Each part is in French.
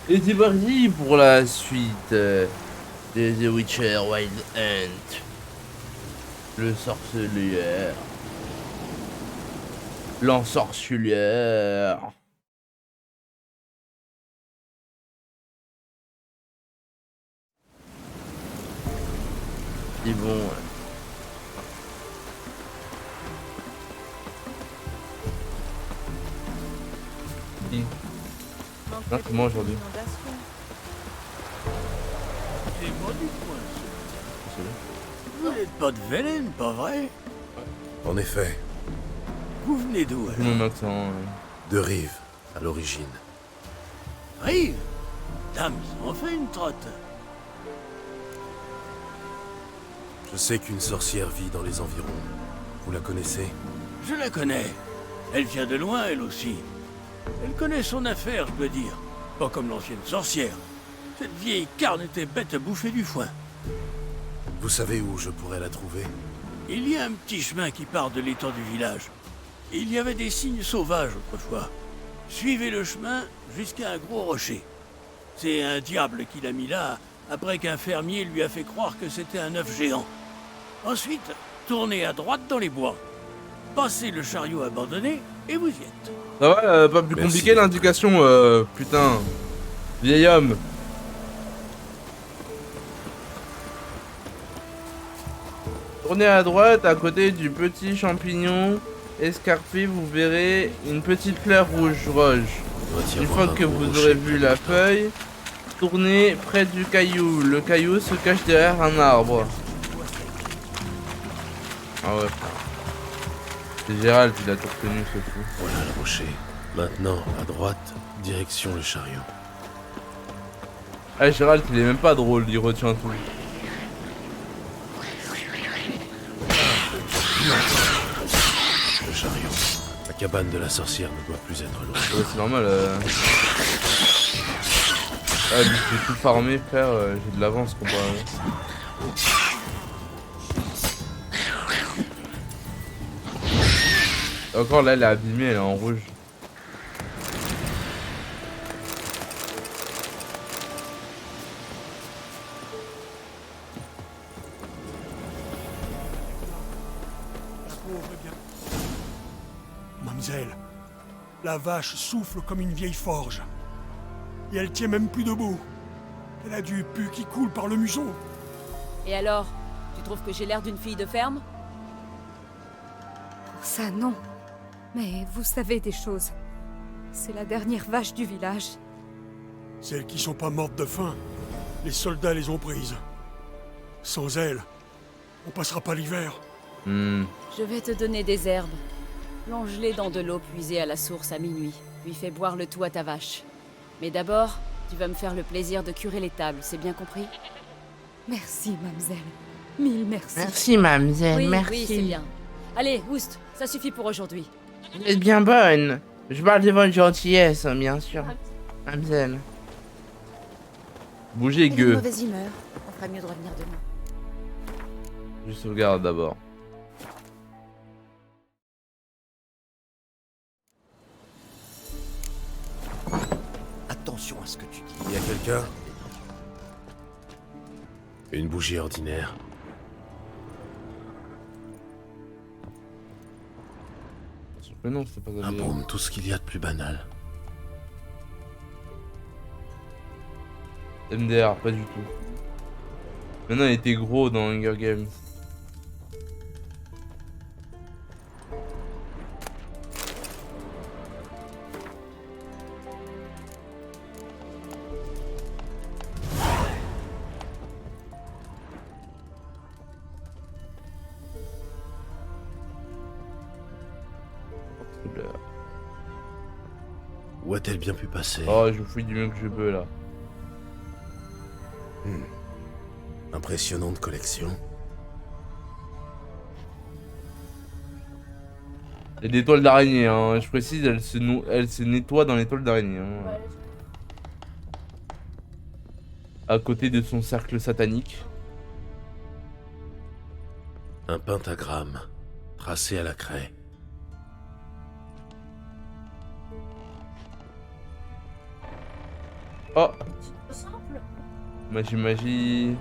Et c'est parti pour la suite de The Witcher Wild Hunt. Le sorceleur. L'ensorceleur. C'est bon. Non, c'est moi aujourd'hui. C'est moi du coin, C'est bon. Vous n'êtes pas de Velen, pas vrai? En effet, Vous venez d'où alors? Mon accent. de Rive, à l'origine. Rive? Dame, ça en fait une trotte. Je sais qu'une sorcière vit dans les environs. Vous la connaissez? Je la connais. Elle vient de loin, elle aussi. Elle connaît son affaire, je veux dire. Pas comme l'ancienne sorcière. Cette vieille carne était bête à bouffer du foin. Vous savez où je pourrais la trouver? Il y a un petit chemin qui part de l'étang du village. Il y avait des signes sauvages autrefois. Suivez le chemin jusqu'à un gros rocher. C'est un diable qui l'a mis là, après qu'un fermier lui a fait croire que c'était un œuf géant. Ensuite, tournez à droite dans les bois. Passez le chariot abandonné et vous y êtes. Ça va, pas plus Merci. compliqué l'indication, putain. Vieil homme. Tournez à droite, à côté du petit champignon escarpé, vous verrez une petite fleur rouge. Il doit y Une avoir fois un que gros vous rocher aurez vu la feuille, tournez près du caillou. Le caillou se cache derrière un arbre. Ah ouais. C'est Gérald, il a tout retenu, ce fou. Voilà le rocher. Maintenant, à droite, direction le chariot. Ah, Gérald, il est même pas drôle, il retient tout. Le chariot. La cabane de la sorcière ne doit plus être loin. Ouais, c'est normal. Ah, vu que j'ai tout farmé, frère, j'ai de l'avance comparé. Encore là, elle est abîmée, elle est en rouge. La pauvre est bien. Mamselle, la vache souffle comme une vieille forge. Et elle tient même plus debout. Elle a du pu qui coule par le museau. Et alors, tu trouves que j'ai l'air d'une fille de ferme? Pour ça, non. Mais vous savez des choses. C'est la dernière vache du village. Celles qui sont pas mortes de faim, les soldats les ont prises. Sans elles, on passera pas l'hiver. Je vais te donner des herbes. Plonge-les dans de l'eau puisée à la source à minuit, puis fais boire le tout à ta vache. Mais d'abord, tu vas me faire le plaisir de curer les tables, c'est bien compris? Merci, mademoiselle. Mille merci. Merci, mademoiselle, Oui, merci. oui, c'est bien. Allez, Oust, ça suffit pour aujourd'hui. Vous êtes bien bonne. Je parle de votre gentillesse, bien sûr. Mademoiselle. Bougez, Elle est de gueux. mauvaise humeur. On ferait mieux de revenir demain. Je sauvegarde d'abord. Attention à ce que tu dis. Il y a quelqu'un? Une bougie ordinaire. Mais non, c'est pas Un ça. baume, tout ce qu'il y a de plus banal. MDR, pas du tout. Maintenant, il était gros dans Hunger Games. Où a-t-elle bien pu passer? Oh, je fouille du mieux que je peux là. Impressionnante collection. Il y a des toiles d'araignée, hein. Je précise, elle se nettoie dans les toiles d'araignée. Hein. À côté de son cercle satanique. Un pentagramme, tracé à la craie. Oh, magie, magie.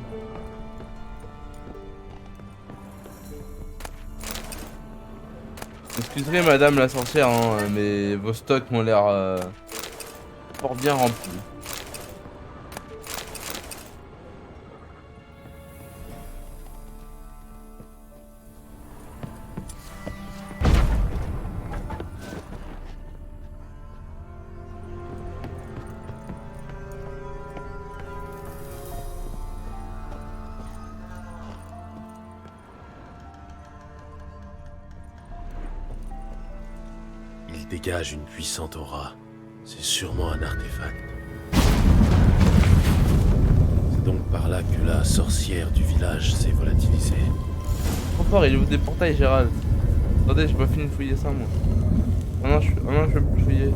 Excuserez madame la sorcière, hein, mais vos stocks m'ont l'air fort bien remplis. Il dégage une puissante aura. C'est sûrement un artefact. C'est donc par là que la sorcière du village s'est volatilisée. Trop fort, il ouvre des portails, Gérald. Attendez, j'ai pas fini de fouiller ça, moi. Ah non, je peux plus fouiller.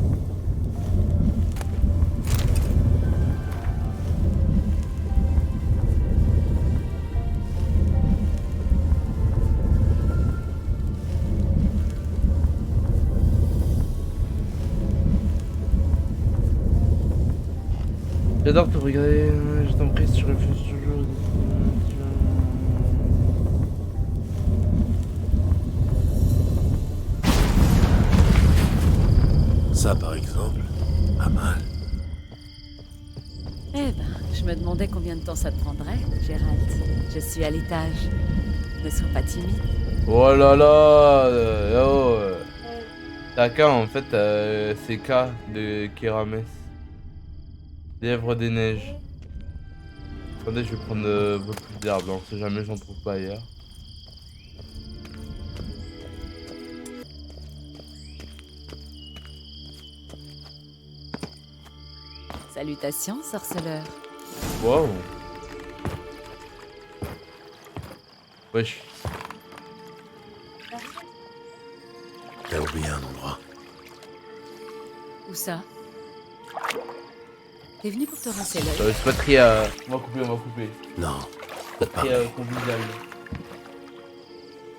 J'adore te regarder, je t'en prie, si tu refuses toujours. Ça, par exemple, pas mal. Eh ben, je me demandais combien de temps ça te prendrait, Gérald. Je suis à l'étage. Ne sois pas timide. Oh là là, Taka, en fait, c'est K de Kerames. Lièvre des neiges. Attendez, je vais prendre beaucoup d'herbes, hein, si jamais j'en trouve pas ailleurs. Salutations, sorceleur. Wow. Wesh. T'as oublié un endroit. Où ça? T'es venu pour te rincer l'œil. C'est pas très... On va couper. Non, Pas pas très convivial.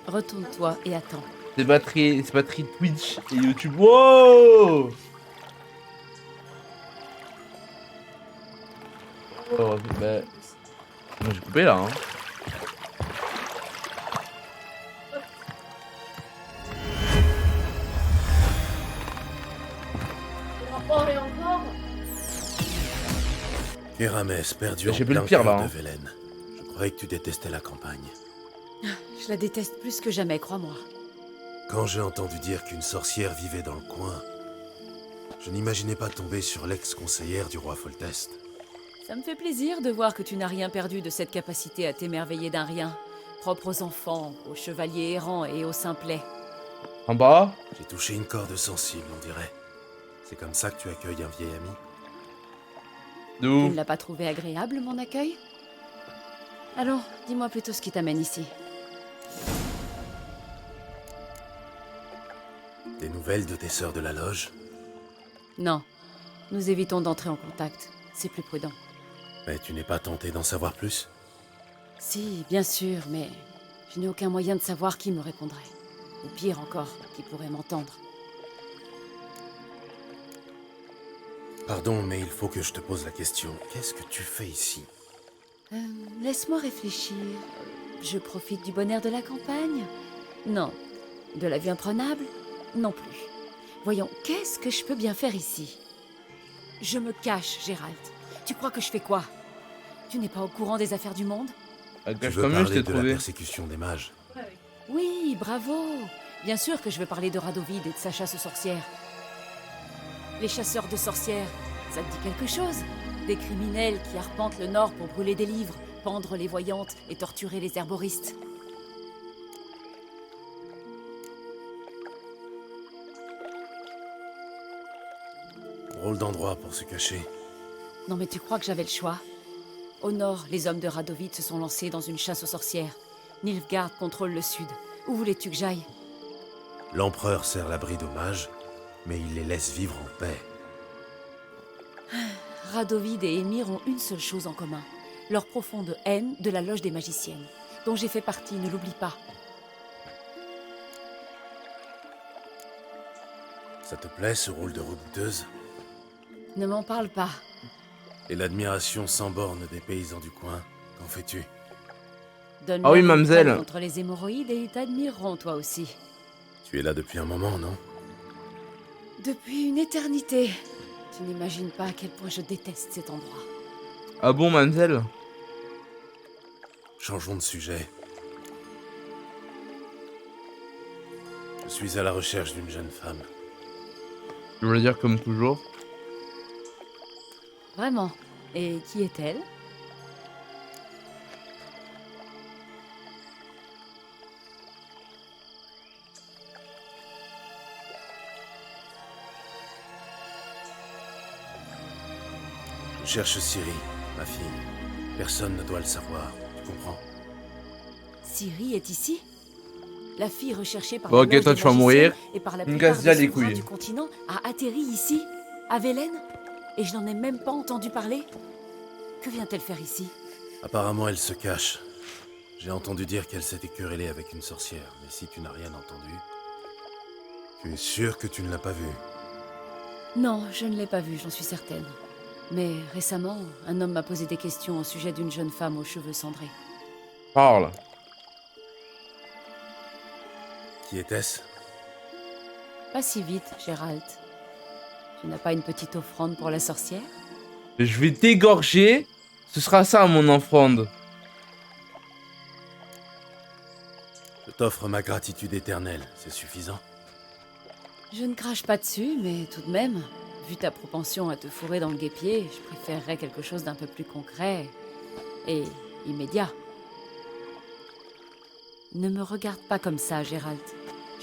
Retourne-toi et attends. C'est pas très Twitch et YouTube. Wow. Oh, bah... Moi j'ai coupé là, hein. Kerames, perdu en J'ai plus le plein pire, cœur là, de hein. Velen. Je croyais que tu détestais la campagne. Je la déteste plus que jamais, crois-moi. Quand j'ai entendu dire qu'une sorcière vivait dans le coin, je n'imaginais pas tomber sur l'ex-conseillère du roi Foltest. Ça me fait plaisir de voir que tu n'as rien perdu de cette capacité à t'émerveiller d'un rien. Propre aux enfants, aux chevaliers errants et aux simplets. En bas. J'ai touché une corde sensible, on dirait. C'est comme ça que tu accueilles un vieil ami? De Tu où? ne l'as pas trouvé agréable, mon accueil? Allons, dis-moi plutôt ce qui t'amène ici. Des nouvelles de tes sœurs de la loge? Non, nous évitons d'entrer en contact. C'est plus prudent. Mais tu n'es pas tenté d'en savoir plus? Si, bien sûr, mais je n'ai aucun moyen de savoir qui me répondrait. Ou pire encore, qui pourrait m'entendre. Pardon, mais il faut que je te pose la question. Qu'est-ce que tu fais ici? Laisse-moi réfléchir. Je profite du bonheur de la campagne? Non. De la vie imprenable? Non plus. Voyons, qu'est-ce que je peux bien faire ici? Je me cache, Gérald. Tu crois que je fais quoi? Tu n'es pas au courant des affaires du monde? Ah, Tu cache veux comme je parler t'ai de la trouvé. persécution des mages? Oui, bravo. Bien sûr que je veux parler de Radovid et de sa chasse aux sorcières. Les chasseurs de sorcières, ça te dit quelque chose? Des criminels qui arpentent le nord pour brûler des livres, pendre les voyantes et torturer les herboristes. Drôle d'endroit pour se cacher. Non mais tu crois que j'avais le choix? Au nord, les hommes de Radovid se sont lancés dans une chasse aux sorcières. Nilfgaard contrôle le sud. Où voulais-tu que j'aille? L'empereur sert l'abri aux mages, mais il les laisse vivre en paix. Radovid et Émir ont une seule chose en commun. Leur profonde haine de la loge des magiciennes, dont j'ai fait partie, ne l'oublie pas. Ça te plaît, ce rôle de rebouteuse? Ne m'en parle pas. Et l'admiration sans borne des paysans du coin. Qu'en fais-tu? Donne Ah oui, leur une mademoiselle. poêle contre les hémorroïdes et ils t'admireront toi aussi. Tu es là depuis un moment, non? Depuis une éternité. Tu n'imagines pas à quel point je déteste cet endroit. Ah bon, mademoiselle? Changeons de sujet. Je suis à la recherche d'une jeune femme. Je voulais dire comme toujours. Vraiment. Et qui est-elle? Je cherche Ciri, ma fille. Personne ne doit le savoir, tu comprends? Ciri est ici? La fille recherchée par Bon, la ok, loge toi, des tu vas magiciens mourir. et par la Tu me plupart casses déjà des les souverains couilles. du continent a atterri ici, à Velen? Et je n'en ai même pas entendu parler? Que vient-elle faire ici? Apparemment, elle se cache. J'ai entendu dire qu'elle s'était querellée avec une sorcière, mais si tu n'as rien entendu... Tu es sûr que tu ne l'as pas vue? Non, je ne l'ai pas vue, j'en suis certaine. Mais récemment, un homme m'a posé des questions au sujet d'une jeune femme aux cheveux cendrés. Parle. Qui était-ce? Pas si vite, Gérald. Tu n'as pas une petite offrande pour la sorcière? Je vais t'égorger. Ce sera ça, mon offrande. Je t'offre ma gratitude éternelle, c'est suffisant? Je ne crache pas dessus, mais tout de même, vu ta propension à te fourrer dans le guêpier, je préférerais quelque chose d'un peu plus concret et immédiat. Ne me regarde pas comme ça, Gérald.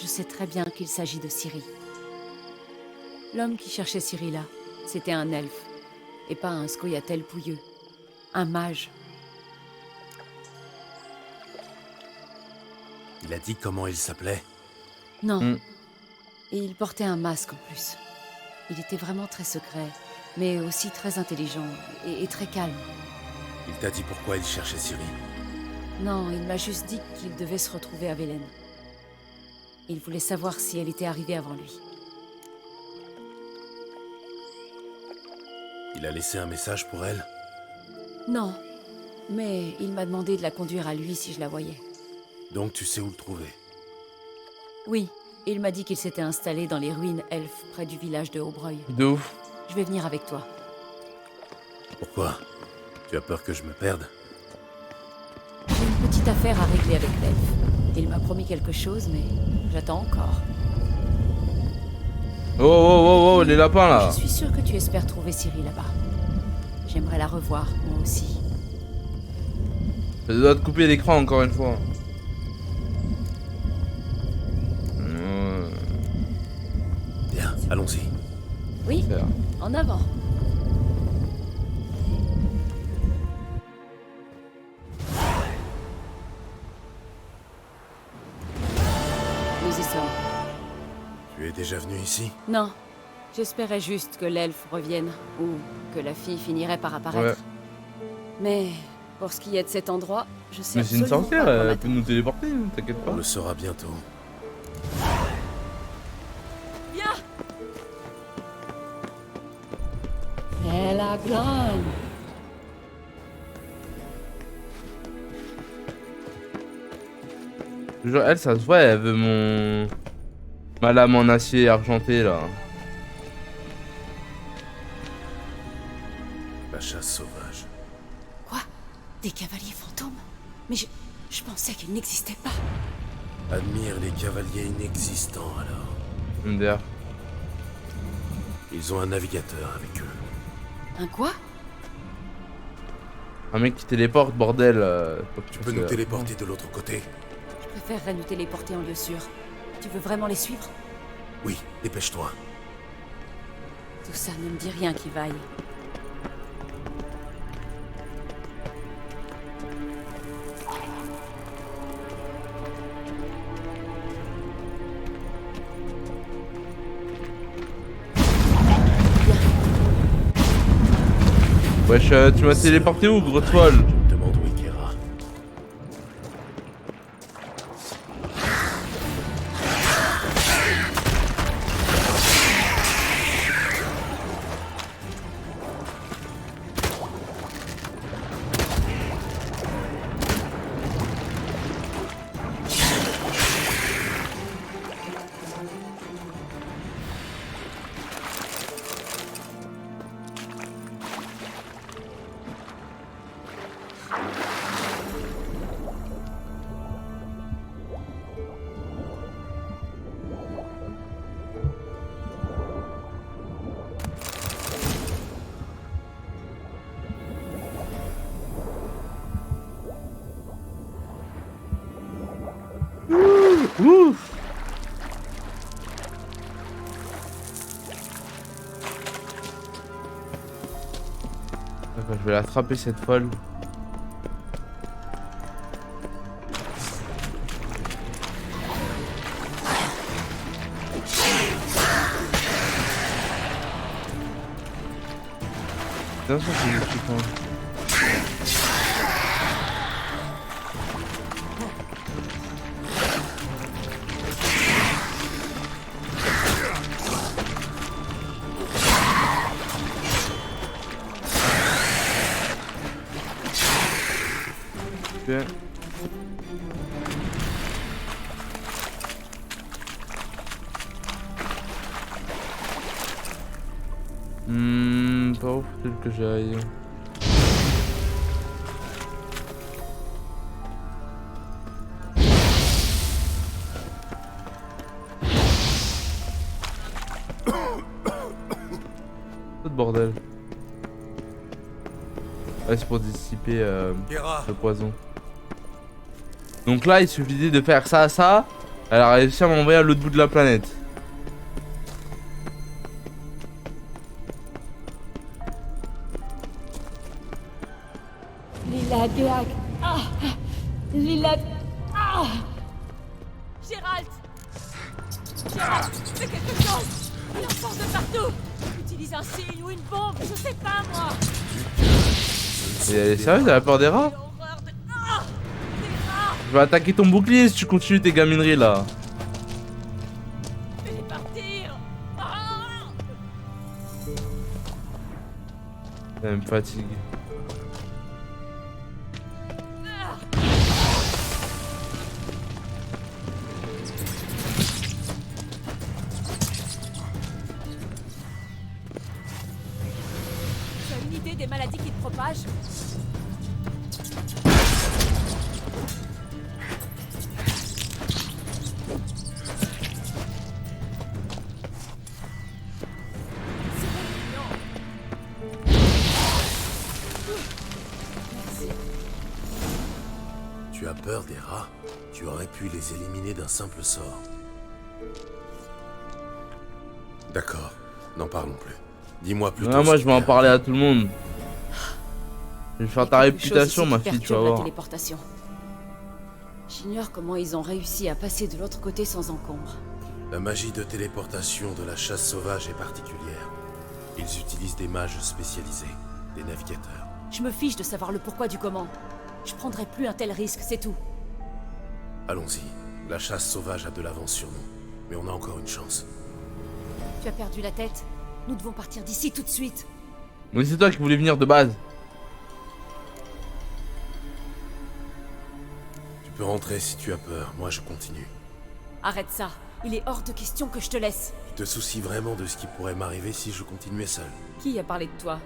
Je sais très bien qu'il s'agit de Ciri. L'homme qui cherchait Ciri là, c'était un elfe, et pas un scoia'tael pouilleux. Un mage. Il a dit comment il s'appelait? Non. Hmm. Et il portait un masque en plus. Il était vraiment très secret, mais aussi très intelligent et très calme. Il t'a dit pourquoi il cherchait Ciri? Non, il m'a juste dit qu'il devait se retrouver à Velen. Il voulait savoir si elle était arrivée avant lui. Il a laissé un message pour elle? Non, mais il m'a demandé de la conduire à lui si je la voyais. Donc tu sais où le trouver? Oui, il m'a dit qu'il s'était installé dans les ruines elfes près du village de Aubreuil. De ouf. Je vais venir avec toi. Pourquoi? Tu as peur que je me perde? J'ai une petite affaire à régler avec l'elfe. Il m'a promis quelque chose, mais j'attends encore. Oh, oh, oh, oh, les lapins là. Je suis sûre que tu espères trouver Ciri là-bas. J'aimerais la revoir, moi aussi. Je dois te couper l'écran encore une fois. Bien, allons-y. Oui, Faire. en avant. Nous y sommes. Tu es déjà venu ici? Non, j'espérais juste que l'elfe revienne, ou que la fille finirait par apparaître. Mais pour ce qui est de cet endroit, je sais Mais c'est une absolument sorcière, pas quoi elle peut m'attendre. nous téléporter, hein, t'inquiète pas. On le saura bientôt. Viens! Et la glane! Genre, elle, ça se voit, elle veut mon... Ma lame en acier argenté, là. La chasse sauvage. Quoi? Des cavaliers fantômes? Mais je pensais qu'ils n'existaient pas. Admire les cavaliers inexistants alors. MDR. Ils ont un navigateur avec eux. Un quoi? Un mec qui téléporte, bordel. Tu peux nous téléporter de l'autre côté? Je préférerais nous téléporter en lieu sûr. Tu veux vraiment les suivre? Oui, dépêche-toi. Tout ça ne me dit rien qui vaille. Wesh, tu m'as téléporté où, grosse folle? Je me demande où est Kera. Ouf. D'accord, je vais l'attraper cette folle. Putain, ça c'est du truc, hein. Ok. Pas ouf, peut-être que j'aille. Tout bordel. Ouais, c'est pour dissiper le poison. Donc là, il suffisait de faire ça. Elle a réussi à m'envoyer à l'autre bout de la planète. Lila Glag. Ah, Lila. Ah, Gérald. Gérald, fais quelque chose. Il en sort de partout. Utilise un signe ou une bombe, je sais pas moi. Et elle est sérieuse, elle a peur des rats? J'ai horreur de... Ah, des rats. Je vais attaquer ton bouclier si tu continues tes gamineries là. Fais-les partir. Ah. Elle me fatigue. Tu as une idée des maladies qui te propagent? Tu as peur des rats? Tu aurais pu les éliminer d'un simple sort. D'accord, n'en parlons plus. Dis-moi plutôt. Ouais, moi ce je vais en qui parler est à tout le monde. Je vais faire ta réputation, ma fille, tu vas La voir. téléportation. J'ignore comment ils ont réussi à passer de l'autre côté sans encombre. La magie de téléportation de la chasse sauvage est particulière. Ils utilisent des mages spécialisés, des navigateurs. Je me fiche de savoir le pourquoi du comment. Je prendrai plus un tel risque, c'est tout. Allons-y, la chasse sauvage a de l'avance sur nous, mais on a encore une chance. Tu as perdu la tête? Nous devons partir d'ici tout de suite. Mais c'est toi qui voulais venir de base. Tu peux rentrer si tu as peur, moi je continue. Arrête ça. Il est hors de question que je te laisse. Tu te soucies vraiment de ce qui pourrait m'arriver si je continuais seul? Qui a parlé de toi?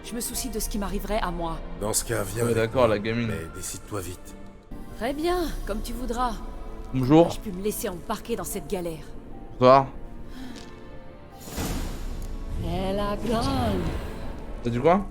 Je me soucie de ce qui m'arriverait à moi. Dans ce cas, viens Ouais, avec d'accord, moi, la gamine. mais décide-toi vite. Très bien, comme tu voudras. Bonjour. Je peux me laisser embarquer dans cette galère. Bonsoir. Elle a grande. T'as dit quoi?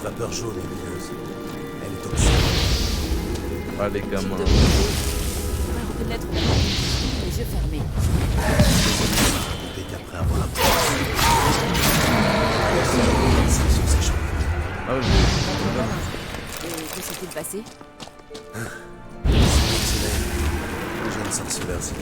vapeur jaune et lumineuse. Elle est toxique. Ah les Type gamins. de propos. Je pourrais reconnaître la maladie, les yeux fermés. Dès qu'après avoir appris sur ses champs. Ah oui, Et que s'est-il passé? Le jeune sorceleur s'est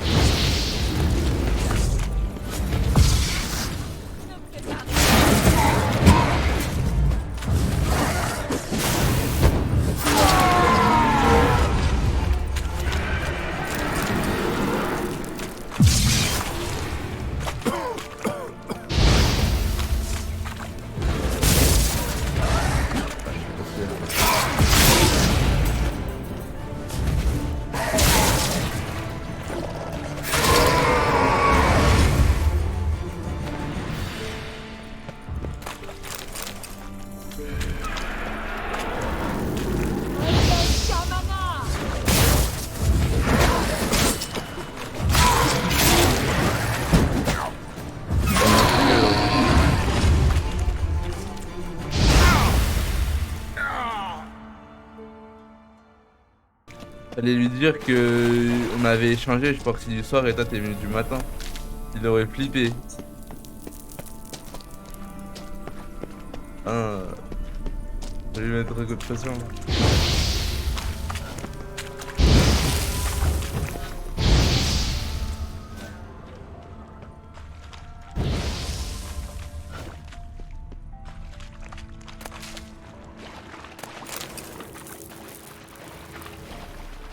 Fallait lui dire que on avait échangé, je suis parti du soir et toi t'es venu du matin. Il aurait flippé. Ah. Je vais lui mettre un coup de pression.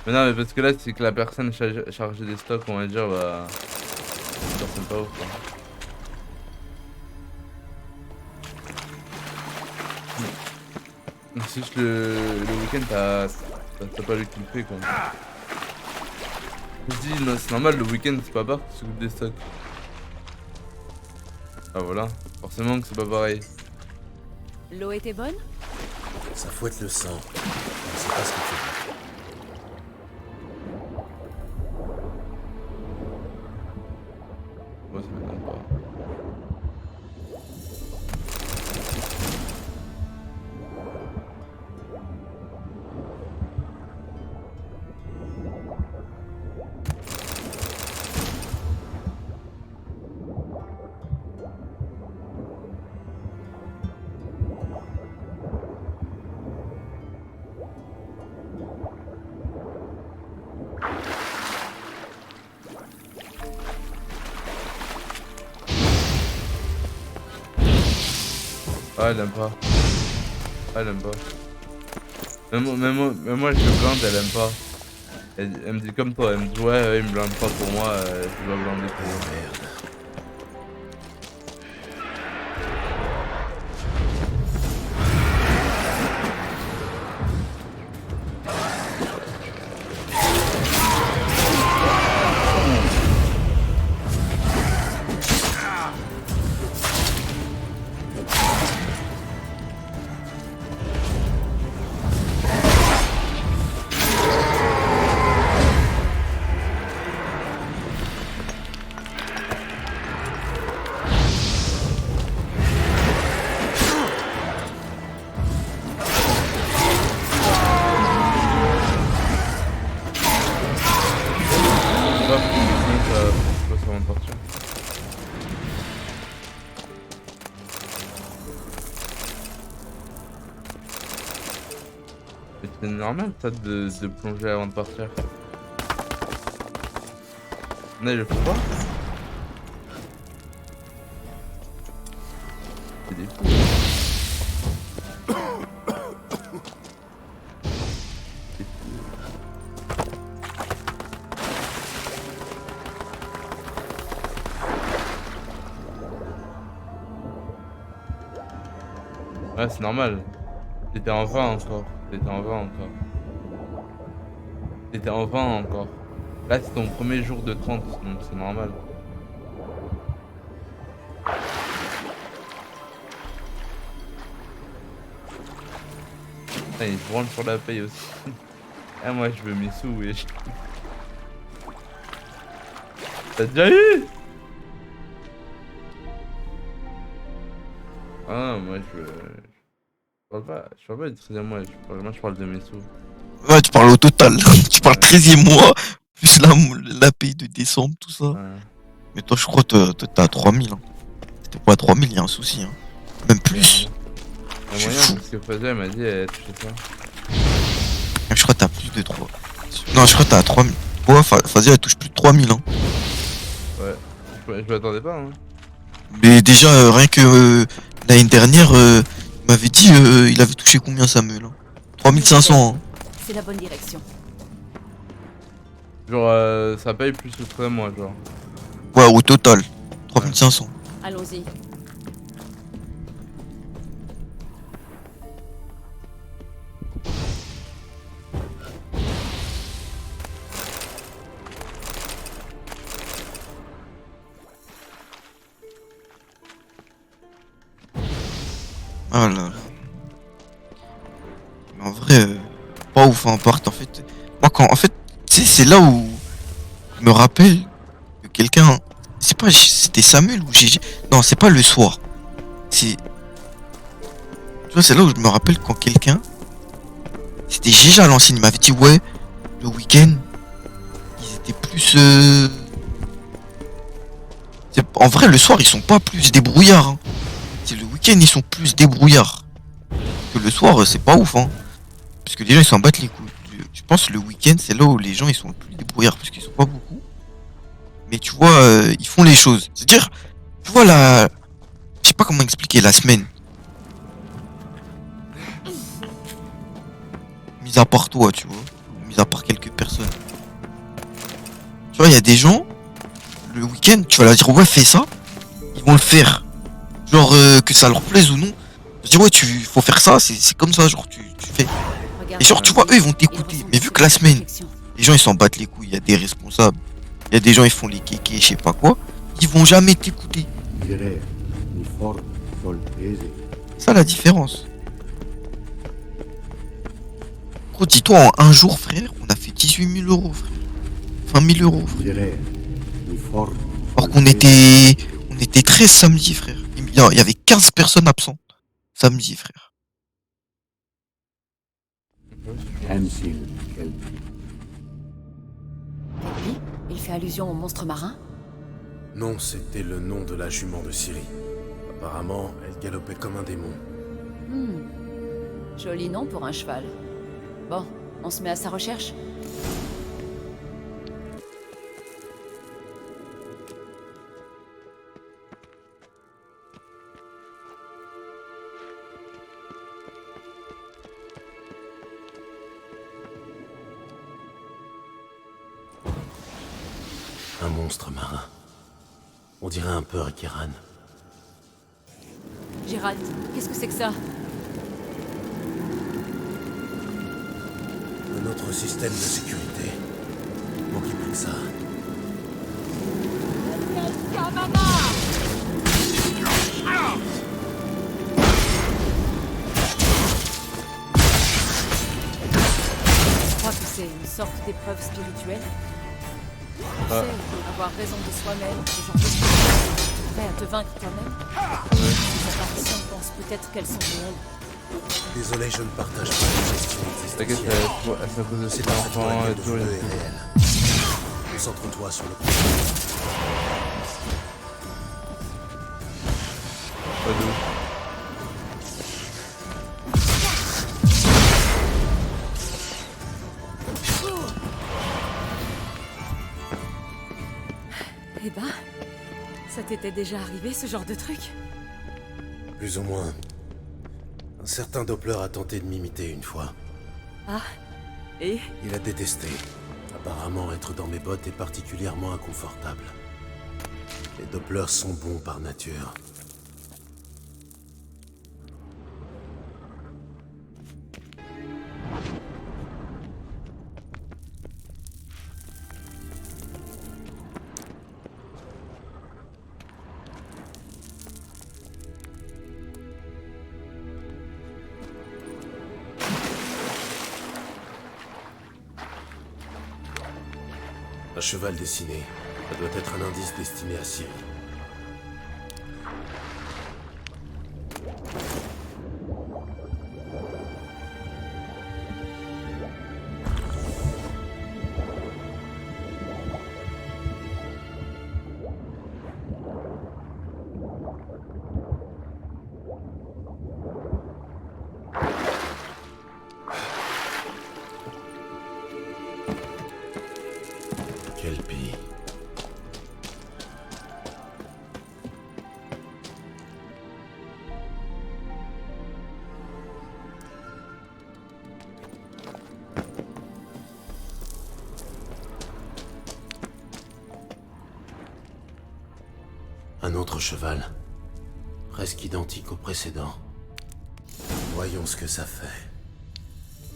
Mais non, mais parce que là, c'est que la personne chargée des stocks, on va dire, bah. La personne pas ouf, quoi. C'est juste le week-end, t'as pas lu qu'il fait, quoi. Je dis, non, c'est normal, le week-end, c'est pas Bart qui s'occupe des stocks. Ah voilà, forcément que c'est pas pareil. L'eau était bonne? Ça fouette le sang. On ne sait pas ce qu'il fait. Moi, ça m'étonne pas. Ah, elle aime pas. Ah, elle aime pas. Même moi, je le blinde, elle aime pas. Elle me dit comme toi, elle me dit ouais, il me blinde pas pour moi, je dois blinder pour moi. Merde. Avant de partir. Mais c'est normal ça de plonger avant de partir. Non, il le faut pas. C'est des fous. Ouais, c'est normal. T'étais en 20 encore. T'étais en 20 encore. T'étais en 20 encore. Là, c'est ton premier jour de 30, donc c'est normal. Putain, il se branle sur la paye aussi. Ah, moi, je veux mes sous, wesh. T'as déjà eu? Ah, moi, je veux... Je parle pas du 13e mois, je parle de mes sous. Ouais, tu parles au total. Tu parles 13e mois, plus la paye de décembre, tout ça. Ouais. Mais toi, je crois que t'es à 3000. Hein. Si t'es pas à 3000, y a un souci. Hein. Même plus. Il Je y a suis moyen fou. parce que Fazia elle m'a dit elle touchait ça. Je crois que t'as plus de 3. Non, je crois que t'as à 3000. Ouais, Fazia, elle touche plus de 3000. Hein. Ouais. Je m'attendais pas hein. Mais déjà, rien que l'année dernière, il m'avait dit il avait touché combien Samuel hein 3500. Hein. C'est la bonne direction. Genre ça paye plus le 13e mois genre. Ouais, au total. 3500. Allons-y. Ah là là. Mais en vrai, pas ouf un part en fait. Moi quand en fait, tu sais, c'est là où je me rappelle que quelqu'un. C'est pas c'était Samuel ou GG. Non, c'est pas le soir. C'est. Tu vois, c'est là où je me rappelle quand quelqu'un. C'était GG à l'ancienne, il m'avait dit ouais, le week-end, ils étaient plus. En vrai, le soir, ils sont pas plus débrouillards. Hein. C'est le week-end, ils sont plus débrouillards. Que le soir, c'est pas ouf. Hein. Parce que les gens, ils s'en battent les couilles. Je pense que le week-end, c'est là où les gens, ils sont le plus débrouillards. Parce qu'ils sont pas beaucoup. Mais tu vois, ils font les choses. C'est-à-dire, tu vois, je sais pas comment expliquer, la semaine. Mis à part toi, tu vois. Mis à part quelques personnes. Tu vois, il y a des gens, le week-end, tu vas leur dire, ouais, fais ça. Ils vont le faire. Genre, que ça leur plaise ou non. Je dis, ouais, faut faire ça, c'est comme ça, genre, tu fais. Regarde, Et genre, tu vois, eux, ils vont t'écouter. ressentent Mais vu que la cette semaine, réflexion. les gens, ils s'en battent les couilles. Il y a des responsables. Il y a des gens, ils font les kékés, je sais pas quoi. Ils vont jamais t'écouter. Ça, la différence. Gros, dis-toi, en un jour, frère, on a fait 18 000 euros, frère. 20 000 euros, frère. Alors qu'on était 13 samedi, frère. Il y avait 15 personnes absentes. Samedi, frère. Kelpie, il fait allusion au monstre marin? Non, c'était le nom de la jument de Syrie. Apparemment, elle galopait comme un démon. Joli nom pour un cheval. Bon, on se met à sa recherche? Un monstre marin. On dirait un peu un Kéran. Gérald, qu'est-ce que c'est que ça? Un autre système de sécurité. Manquait plus que ça. Je crois que c'est une sorte d'épreuve spirituelle. Tu sais, avoir raison de soi-même, ce genre de choses. Prêt à te vaincre toi-même. Les apparitions pensent peut-être qu'elles sont réelles. Désolé, je ne partage pas les questions T'inquiète, existentielles. c'est à cause de C'est cet pas enfant et tout. est réel. Concentre-toi sur le coup. Pas de ouf. Eh ben, ça t'était déjà arrivé ce genre de truc? Plus ou moins. Un certain Doppler a tenté de m'imiter une fois. Ah, et? Il a détesté. Apparemment, être dans mes bottes est particulièrement inconfortable. Les Dopplers sont bons par nature. Un cheval dessiné. Ça doit être un indice destiné à Syrie. pupille. Un autre cheval, presque identique au précédent. Voyons ce que ça fait.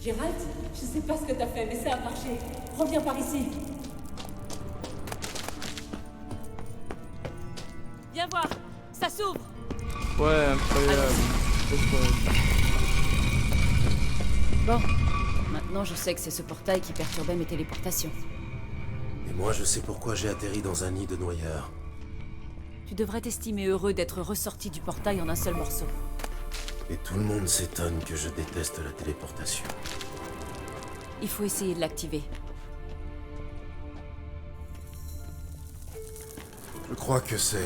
Gérald, je sais pas ce que t'as fait, mais ça a marché. Reviens par ici. Viens voir, ça s'ouvre. Ouais, incroyable. Bon, maintenant je sais que c'est ce portail qui perturbait mes téléportations. Et moi, je sais pourquoi j'ai atterri dans un nid de noyeurs. Tu devrais t'estimer heureux d'être ressorti du portail en un seul morceau. Et tout le monde s'étonne que je déteste la téléportation. Il faut essayer de l'activer. Je crois que c'est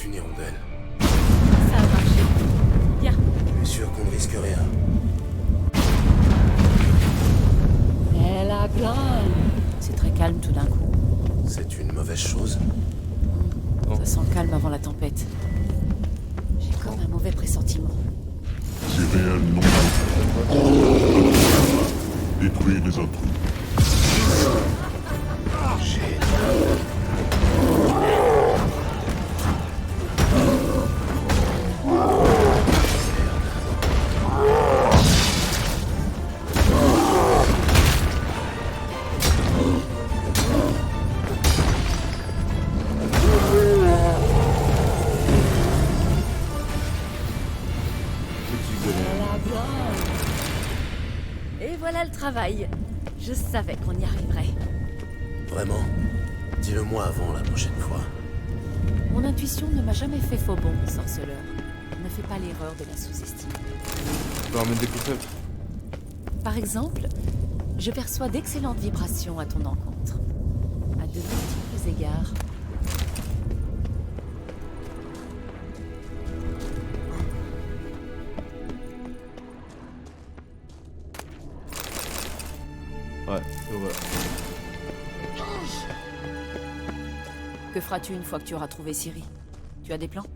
une hirondelle. Ça a marché. Viens. Tu es sûr qu'on ne risque rien? Elle a plein. C'est très calme tout d'un coup. C'est une mauvaise chose? Ça sent calme avant la tempête. J'ai comme un mauvais pressentiment. C'est réel, non. Détruire les intrus. Et voilà le travail. Je savais qu'on y arriverait. Vraiment? Dis-le-moi avant la prochaine fois. Mon intuition ne m'a jamais fait faux bon, sorceleur. Ne fais pas l'erreur de la sous-estimer. Je peux en mettre des concepts. Par exemple, je perçois d'excellentes vibrations à ton encontre. À de multiples égards. Ouais, c'est vrai. Que feras-tu une fois que tu auras trouvé Ciri? Tu as des plans?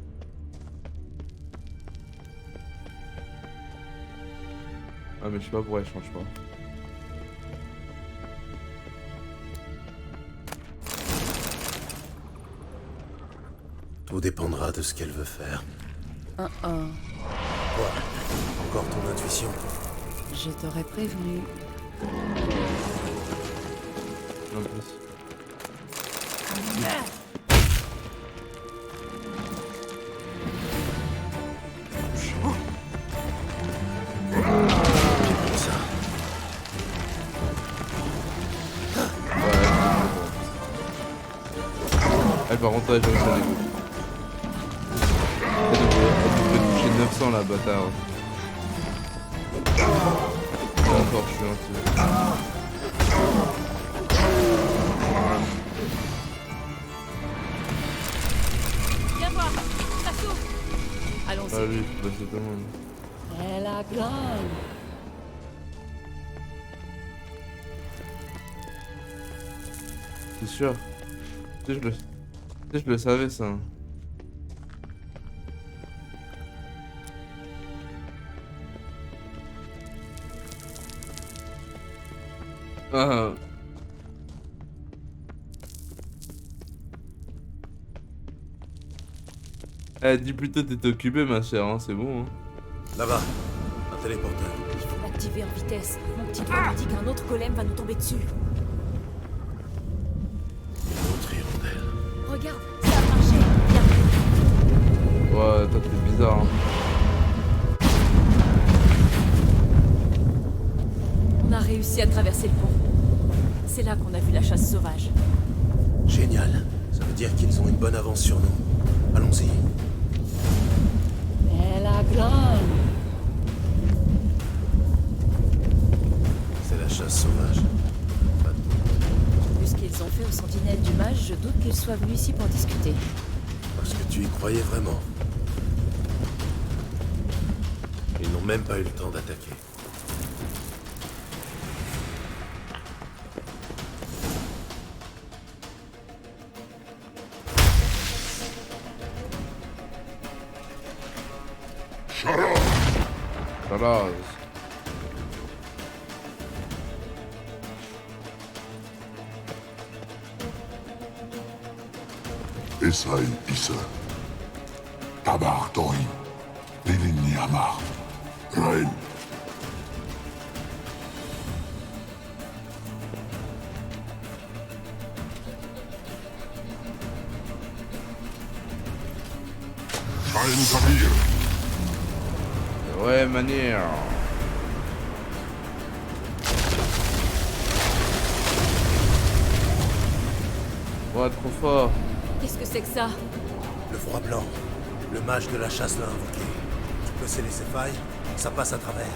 Ah mais je sais pas pourquoi elle change pas. Tout dépendra de ce qu'elle veut faire. Quoi? Encore ton intuition? Je t'aurais prévenu. En plus. J'ai pris ça. Ouais, par contre, là, j'avoue, ça dégoûte. Elle devrait toucher 900 la bâtard. Encore, je suis un petit. Viens voir, ça s'ouvre. Ah Allons-y. oui, bah c'est tout le monde. Elle a plein. C'est sûr. Tu sais, je le savais ça. Ah. Eh, dis plutôt t'étais occupé ma chère, hein, c'est bon. Hein. Là-bas, un téléporteur. Il faut l'activer en vitesse. Mon petit doigt me dit qu'un autre golem va nous tomber dessus. Une autre hirondelle. Regarde, ça a marché. Viens. Ouais, toi t'es bizarre. Hein. On a réussi à traverser le pont. C'est là qu'on a vu la chasse sauvage. Génial. Ça veut dire qu'ils ont une bonne avance sur nous. Allons-y. Elle a plein. C'est la chasse sauvage. Pas de- Vu ce qu'ils ont fait aux sentinelles du mage, je doute qu'ils soient venus ici pour discuter. Parce que tu y croyais vraiment. Ils n'ont même pas eu le temps d'attaquer. خلاص. اسعي إيسا تبع طوي ليلني أمار رين شاين كبير Ouais, manière. Ouais, trop fort. Qu'est-ce que c'est que ça? Le froid blanc, le mage de la chasse l'a invoqué. Tu peux sceller ses failles, ça passe à travers.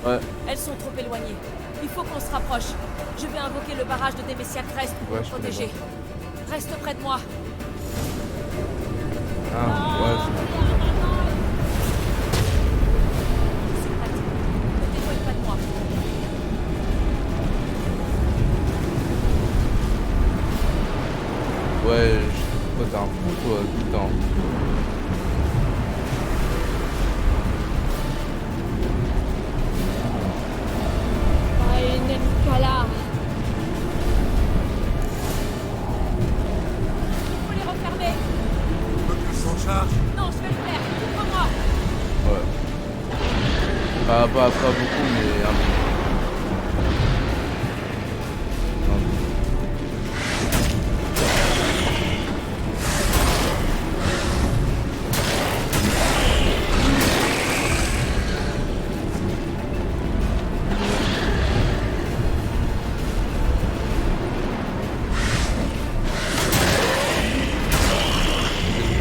Ouais, Elles sont trop éloignées. Il faut qu'on se rapproche. Je vais invoquer le barrage de Demesia Crest pour Ouais, me je connais protéger. Reste près de moi. ah, ouais, Ne t'éloigne pas de moi. ouais, toi t'es un fou toi, tout le temps. Il faut les refermer. Tu veux que je s'en charge? Non, je vais le faire. Ouvre-moi. Ouais. Pas beaucoup, mais un peu.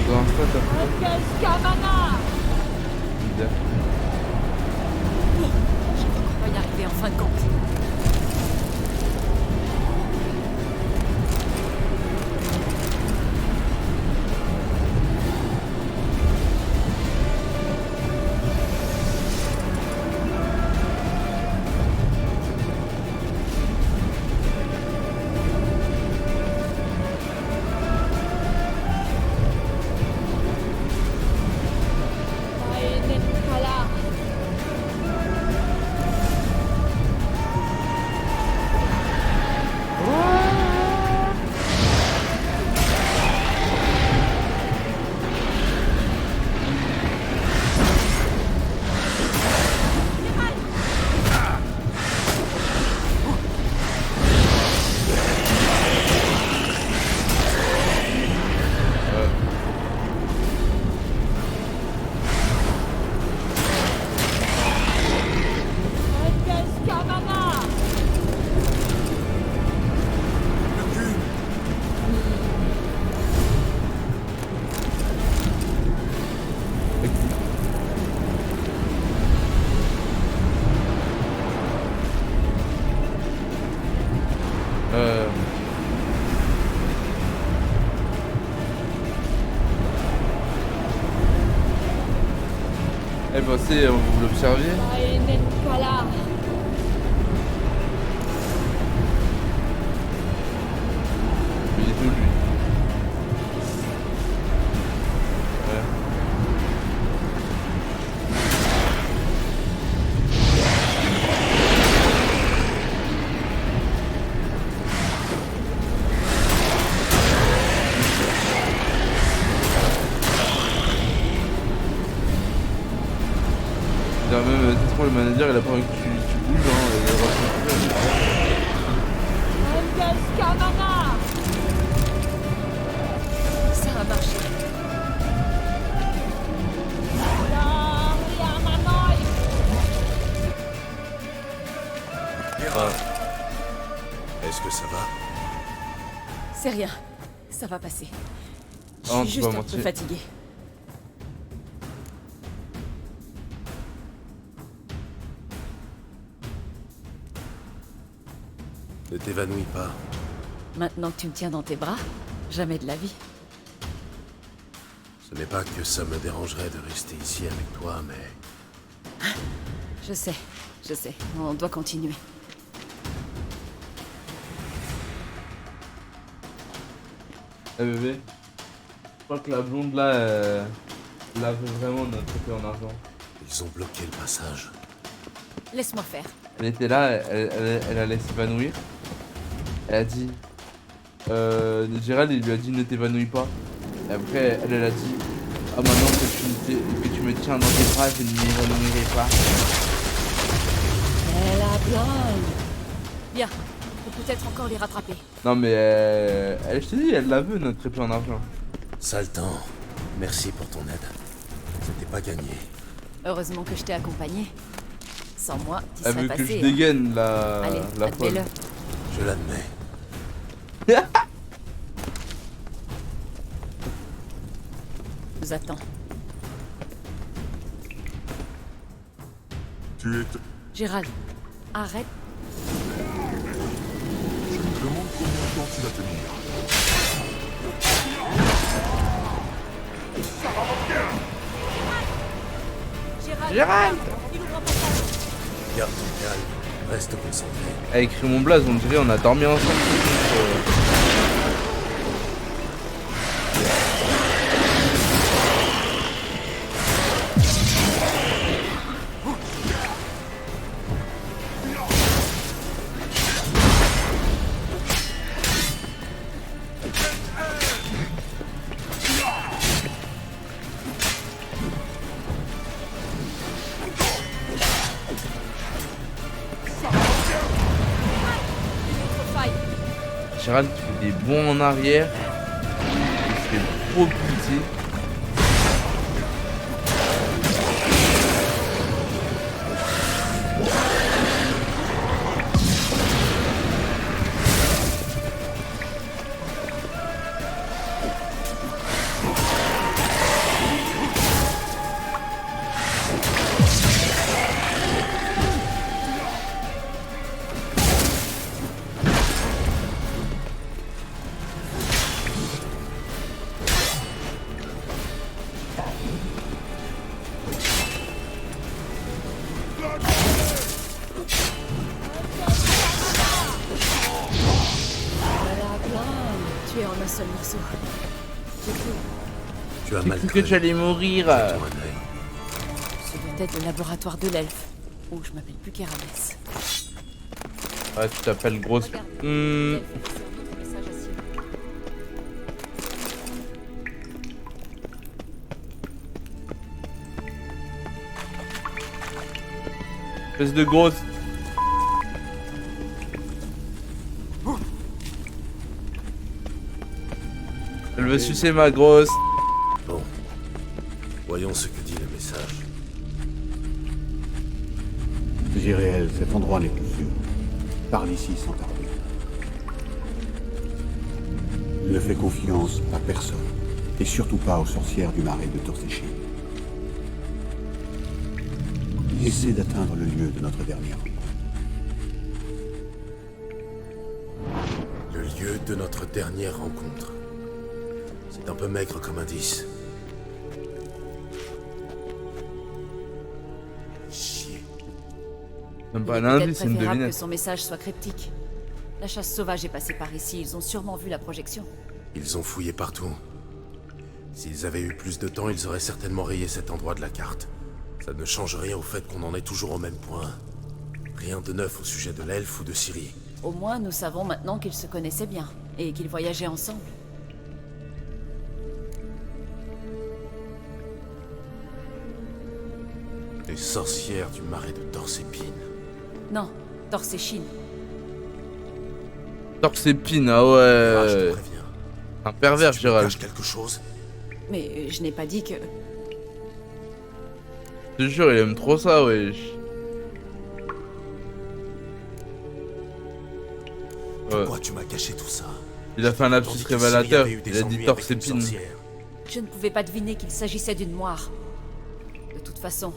Dans ça, t'as fait Scamana. bizarre. Je crois qu'on va y arriver en fin de compte. Eh ben c'est, vous l'observiez? Il est tout lui. Ouais. Même, c'est trop le manager, il a pas envie que tu bouges, hein, il a Ça a marché. Est-ce que ça va? C'est rien. Ça va passer. Je Oh, suis tu juste vas un peu mentir. fatiguée. Ne t'évanouis pas. Maintenant que tu me tiens dans tes bras, jamais de la vie. Ce n'est pas que ça me dérangerait de rester ici avec toi, mais... Je sais. On doit continuer. Eh bébé, je crois que la blonde là, elle veut vraiment notre épée en argent. Il Ils ont bloqué le passage. Laisse-moi faire. Elle était là, elle allait s'évanouir. Elle a dit... Gérald, il lui a dit ne t'évanouis pas. Et après, elle a dit ah maintenant que tu me tiens dans tes bras, je ne m'évanouirai pas. Elle a bien. Bien. On peut peut-être encore les rattraper. Non mais je t'ai dit, elle la veut notre épée en argent. Saltan, merci pour ton aide. C'était pas gagné. Heureusement que je t'ai accompagné. Sans moi, tu Elle serais veut que passé. je dégaine la Allez, folle. admets-le. Je l'admets. Nous attend. Tu es... Gérald, arrête. Je me demande combien de temps tu vas tenir. Gérald Il ouvre un passage. Garde ton calme, reste concentré. Elle a écrit mon blaze, on dirait on a dormi ensemble. Gérald, tu fais des bons en arrière. Tu fais trop pousser. Tu es en un seul morceau. J'ai cru. Tu as J'ai mal cru que crevé. tu allais mourir. Jette-toi un œil. Ce doit être le laboratoire de l'elfe. Oh, je m'appelle plus Kéramès. Ouais, tu t'appelles grosse. Regarde, Hmm. l'elfe a laissé un autre message à Cyril. Espèce de grosse. Elle veut sucer ma grosse. Bon. Voyons ce que dit le message. Ziréel, cet endroit n'est plus sûr. Parle ici sans tarder. Ne fais confiance à personne, et surtout pas aux sorcières du marais de Torséchine. Essaie d'atteindre le lieu de notre dernière rencontre. Le lieu de notre dernière rencontre. C'est un peu maigre comme indice. Chier. Même Il pas est un peut-être indice, c'est une préférable que devinette. son message soit cryptique. La chasse sauvage est passée par ici, ils ont sûrement vu la projection. Ils ont fouillé partout. S'ils avaient eu plus de temps, ils auraient certainement rayé cet endroit de la carte. Ça ne change rien au fait qu'on en est toujours au même point. Rien de neuf au sujet de l'elfe ou de Ciri. Au moins, nous savons maintenant qu'ils se connaissaient bien, et qu'ils voyageaient ensemble. Les sorcières du marais de Torsépine. Non, Torséchine. Torsépine, ah Ah, je te ouais. préviens. Un pervers, Si tu me Gérald. caches quelque chose, Mais je n'ai pas dit que... Je te jure, il aime trop ça, wesh. pourquoi tu m'as caché tout ça? Il a fait un lapsus Tandis que Ciri révélateur. avait eu des Il a dit ennuis avec une Torsépine. sorcière. Je ne pouvais pas deviner qu'il s'agissait d'une moire. De toute façon,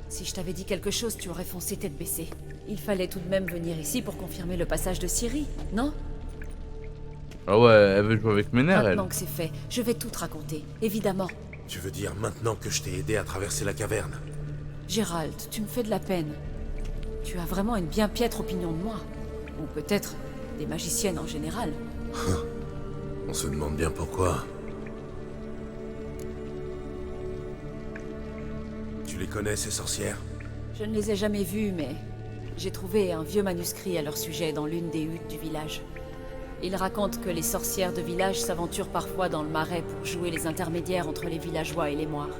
si je t'avais dit quelque chose, tu aurais foncé tête baissée. Il fallait tout de même venir ici pour confirmer le passage de Ciri, non? Ah ouais, elle veut jouer avec mes nerfs, elle. Maintenant que c'est fait, je vais tout te raconter, évidemment. Tu veux dire maintenant que je t'ai aidé à traverser la caverne? Gérald, tu me fais de la peine. Tu as vraiment une bien piètre opinion de moi. Ou peut-être des magiciennes en général. On se demande bien pourquoi. Tu les connais, ces sorcières? Je ne les ai jamais vues, mais j'ai trouvé un vieux manuscrit à leur sujet dans l'une des huttes du village. Ils racontent que les sorcières de village s'aventurent parfois dans le marais pour jouer les intermédiaires entre les villageois et les moires.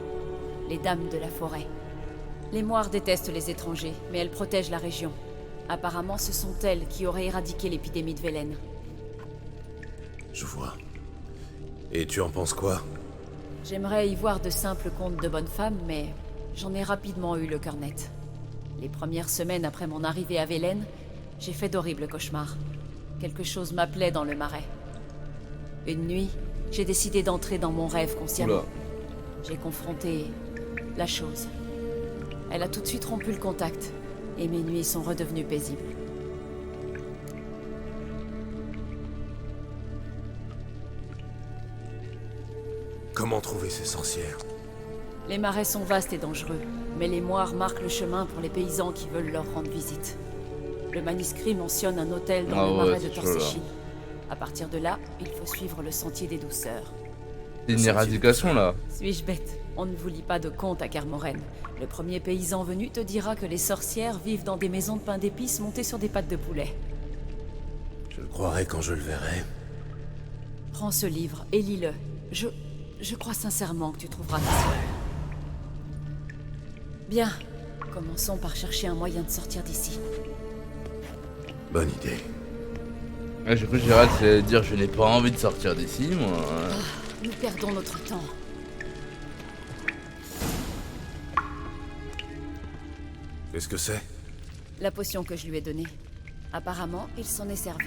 Les dames de la forêt. Les moires détestent les étrangers, mais elles protègent la région. Apparemment, ce sont elles qui auraient éradiqué l'épidémie de Velen. Je vois. Et tu en penses quoi? J'aimerais y voir de simples contes de bonnes femmes, mais j'en ai rapidement eu le cœur net. Les premières semaines après mon arrivée à Velen, j'ai fait d'horribles cauchemars. Quelque chose m'appelait dans le marais. Une nuit, j'ai décidé d'entrer dans mon rêve consciemment. Oula. J'ai confronté la chose. Elle a tout de suite rompu le contact, et mes nuits sont redevenues paisibles. Comment trouver ces sorcières? Les marais sont vastes et dangereux, mais les moires marquent le chemin pour les paysans qui veulent leur rendre visite. Le manuscrit mentionne un hôtel dans le marais de c'est chaud, là. Torsechin. À partir de là, il faut suivre le sentier des douceurs. C'est une éradication là. Suis-je bête? On ne vous lit pas de contes à Kermoren. Le premier paysan venu te dira que les sorcières vivent dans des maisons de pain d'épices montées sur des pattes de poulet. Je le croirai quand je le verrai. Prends ce livre et lis-le. Je crois sincèrement que tu trouveras ta soeur. Bien, commençons par chercher un moyen de sortir d'ici. Bonne idée. Ouais, j'ai cru que Gérald allait dire je n'ai pas envie de sortir d'ici, moi. Nous perdons notre temps. Qu'est-ce que c'est? La potion que je lui ai donnée. Apparemment, il s'en est servi.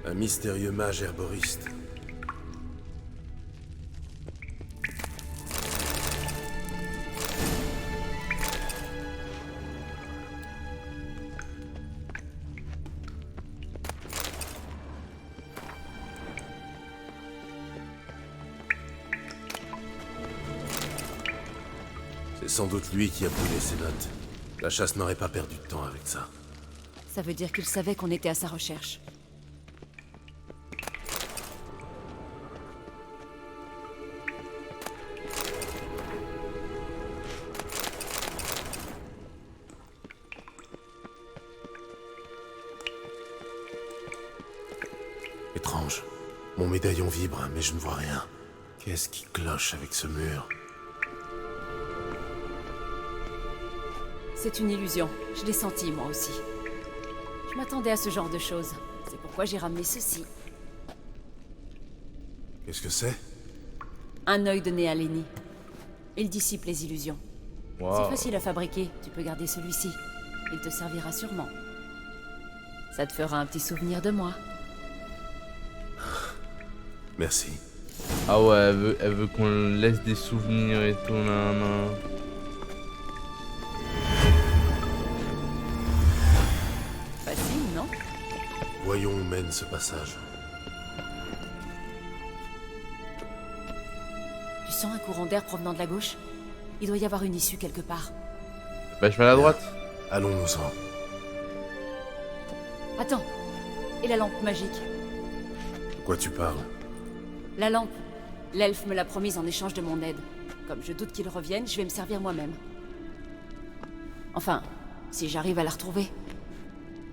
Un mystérieux mage herboriste. C'est sans doute lui qui a brûlé ses notes. La chasse n'aurait pas perdu de temps avec ça. Ça veut dire qu'il savait qu'on était à sa recherche. Étrange. Mon médaillon vibre, mais je ne vois rien. Qu'est-ce qui cloche avec ce mur? C'est une illusion. Je l'ai senti, moi aussi. Je m'attendais à ce genre de choses. C'est pourquoi j'ai ramené ceci. Qu'est-ce que c'est? Un œil de Néalénie. Il dissipe les illusions. Waouh. C'est facile à fabriquer. Tu peux garder celui-ci. Il te servira sûrement. Ça te fera un petit souvenir de moi. Merci. Ah ouais, elle veut qu'on laisse des souvenirs et tout, nan, nan. Facile, non? Voyons où mène ce passage. Tu sens un courant d'air provenant de la gauche? Il doit y avoir une issue quelque part. Bah je vais à la droite. Allons-nous-en. Attends. Et la lampe magique? De quoi tu parles? La lampe. L'elfe me l'a promise en échange de mon aide. Comme je doute qu'il revienne, je vais me servir moi-même. Enfin, si j'arrive à la retrouver.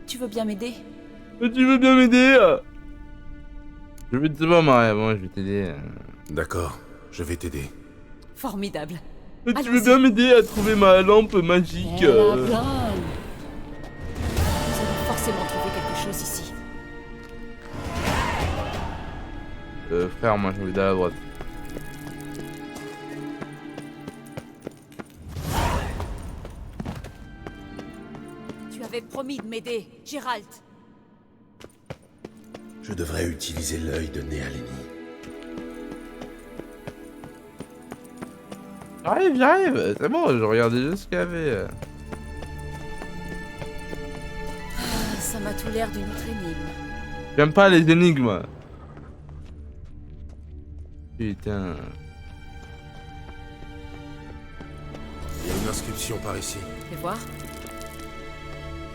Tu veux bien m'aider? Tu veux bien m'aider? Je vais te voir, Maria, bon, je vais t'aider. D'accord, je vais t'aider. Formidable. Tu veux Allons-y. bien m'aider à trouver ma lampe magique? Bien. Nous allons forcément trouver quelque chose ici. Frère, moi j'ai envie d'aller à la droite. Tu avais promis de m'aider, Gérald. Je devrais utiliser l'œil de Néalénie. J'arrive, c'est bon, je regarde déjà ce qu'il y avait. Ça m'a tout l'air d'une autre énigme. J'aime pas les énigmes. Putain. Il y a une inscription par ici. Fais voir.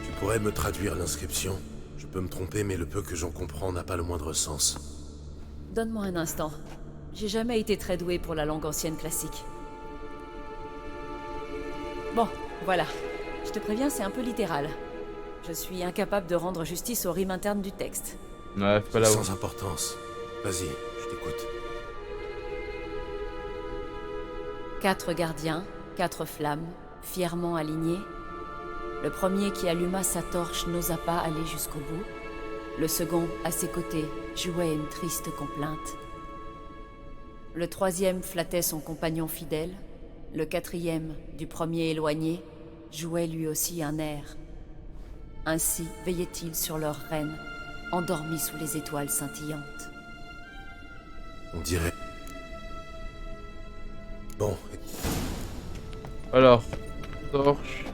Tu pourrais me traduire l'inscription? Je peux me tromper, mais le peu que j'en comprends n'a pas le moindre sens. Donne-moi un instant. J'ai jamais été très douée pour la langue ancienne classique. Bon, voilà. Je te préviens, c'est un peu littéral. Je suis incapable de rendre justice aux rimes internes du texte. Ouais, fais pas C'est là-haut. sans importance. Vas-y, je t'écoute. 4 gardiens, 4 flammes, fièrement alignés. Le premier qui alluma sa torche n'osa pas aller jusqu'au bout. Le second, à ses côtés, jouait une triste complainte. Le troisième flattait son compagnon fidèle. Le quatrième, du premier éloigné, jouait lui aussi un air. Ainsi veillaient-ils sur leur reine, endormis sous les étoiles scintillantes. On dirait... Bon, Alors, torche.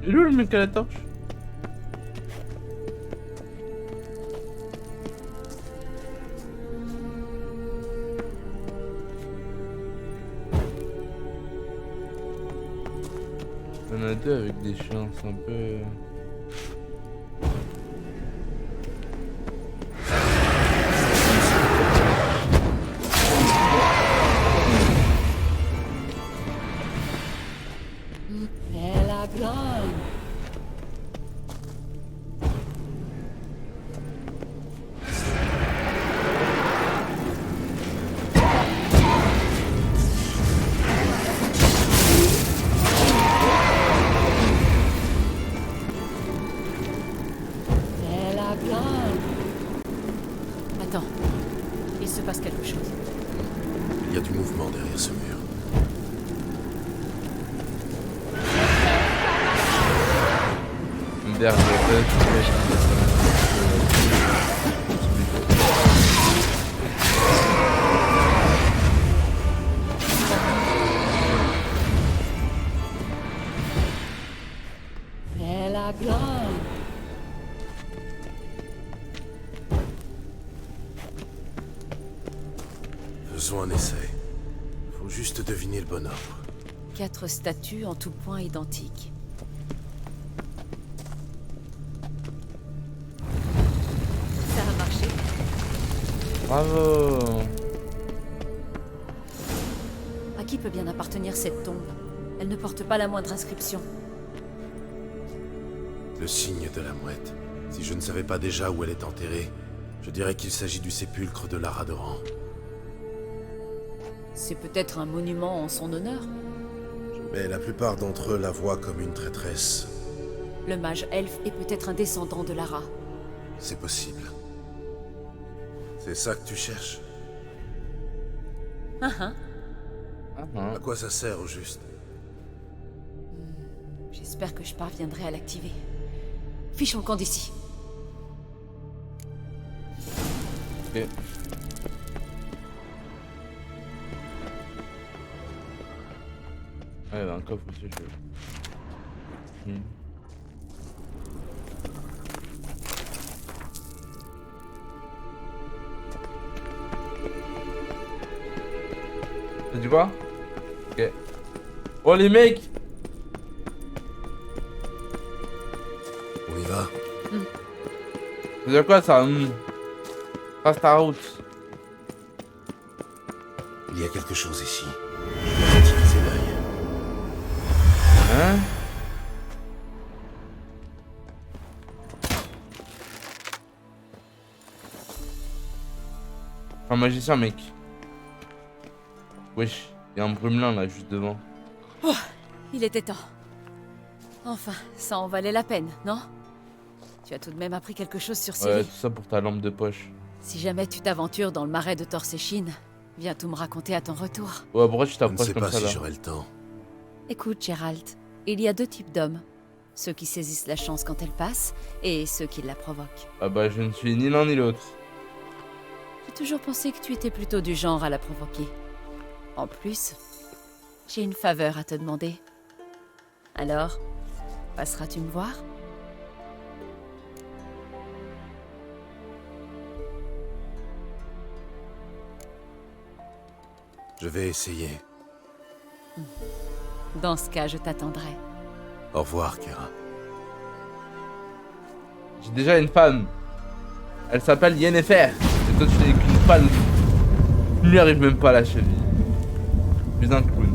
Il est où le mec à la torche? Il y en a deux avec des chiens, c'est un peu... Elle a blonde. Elle a blonde. Attends, il se passe quelque chose. il y a du mouvement derrière ce mur. Derrière Elle a blonde. Faisons un essai. Faut juste deviner le bon ordre. 4 statues en tout point identiques. Ça a marché. Bravo. À qui peut bien appartenir cette tombe? Elle ne porte pas la moindre inscription. Le signe de la mouette. Si je ne savais pas déjà où elle est enterrée, je dirais qu'il s'agit du sépulcre de Lara Doran. C'est peut-être un monument en son honneur. Mais la plupart d'entre eux la voient comme une traîtresse. Le mage elfe est peut-être un descendant de Lara. C'est possible. C'est ça que tu cherches? Hein. À quoi ça sert au juste? J'espère que je parviendrai à l'activer. Fichons le camp d'ici. Ok. Ah, il y a un coffre aussi, je... T'as dit quoi? Ok. Oh les mecs! On y va? Ça veut dire quoi ça? Passe ta route. Il y a quelque chose ici. Utiliser l'œil. Hein? Un magicien mec. Wesh, il y a un brumelin là juste devant. Oh, il était temps. Enfin, ça en valait la peine, non? Tu as tout de même appris quelque chose sur Ciri. Ouais, tout ça pour ta lampe de poche. Si jamais tu t'aventures dans le marais de Torséchine, viens tout me raconter à ton retour. Ouais, pourquoi tu Je ne t'approches sais comme pas ça si là? j'aurai le temps. Écoute, Gérald, il y a 2 types d'hommes. Ceux qui saisissent la chance quand elle passe, et ceux qui la provoquent. Ah bah je ne suis ni l'un ni l'autre. J'ai toujours pensé que tu étais plutôt du genre à la provoquer. En plus, j'ai une faveur à te demander. Alors, passeras-tu me voir? Je vais essayer. Dans ce cas, je t'attendrai. Au revoir, Kira. J'ai déjà une femme. Elle s'appelle Yennefer. Et toi, tu n'es qu'une pâle. Tu n'y arrives même pas à la cheville. Tu es un clown.